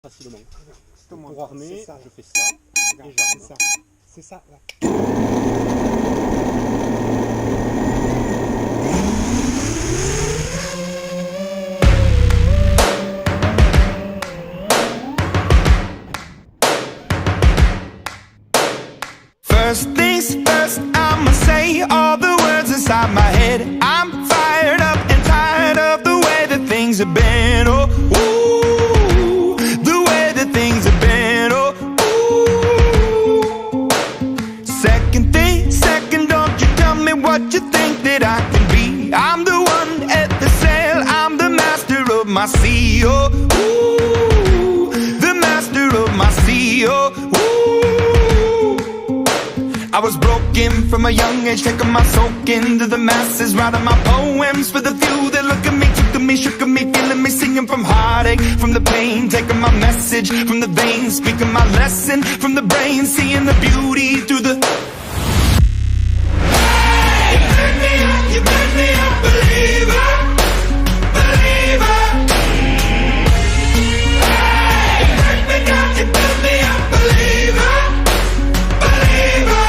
facilement. Comment Pour armer, c'est ça, je fais ça regarde, et j'arme. c'est ça. C'est ça, là. First things first, I'ma say all the words inside my head. I'm fired up and tired of the way that things have been. Oh, ooh, the way that things have been. Oh, ooh. Second thing, second, don't you tell me what you think that I can be. I'm the one at the sail, I'm the master of my sea. Oh, ooh, the master of my sea. Oh, ooh. I was broken from a young age, taking my soak into the masses, writing my poems for the few that look at me, took to me, shook at me, feeling me, singing from heartache, from the pain, taking my message from the veins, speaking my lesson from the brain, seeing the beauty through the... Hey, you make me a believer, believer. Hey, you break me down, you build me a believer, believer.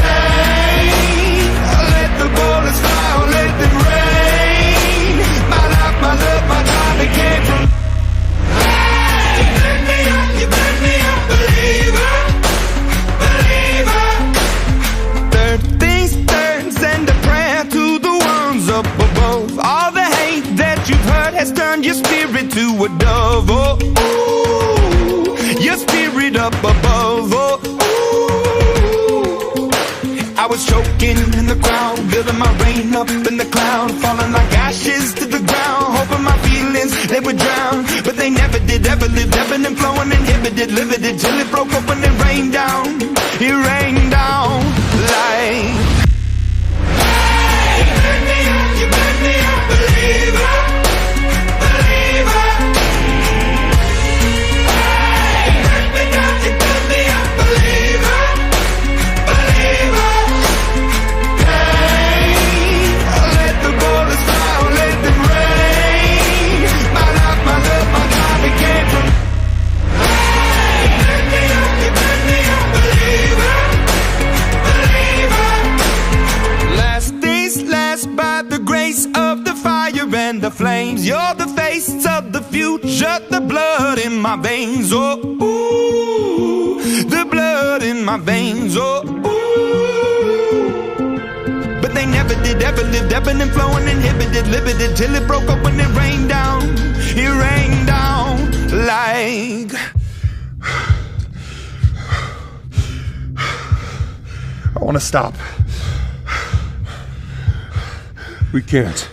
Hey, let the bullets fly, or let them rain. My life, my love, my time, it came from... Hey, you make me a believer, believer. Third things third, send a prayer to the ones up above. All the hate that you've heard has turned your spirit to a dove. Oh, ooh, your spirit up above. Oh, ooh. I was choking in the crowd, building my rain up in the cloud, falling like ashes to the ground, hoping my feelings, they would drown. But they never did, ever lived, ebbing and flowing, inhibited, limited, till it broke open and rained down. It rained down like... Hey, you make me a believer, believer. Hey, you break me down, you build me a believer, believer. Hey, let the bullets fly, or let them rain. My life, my love, my time, it came from... Hey, you make me a believer, believer. Last things last, by the grace of the fire and the flames. You're the face of the future, the blood in my veins. Oh, ooh, the blood in my veins. Oh, ooh. But they never did, ever lived, ebbing and flowing, inhibited, limited, till it broke up when it rained down. It rained down like... I want to stop. We can't.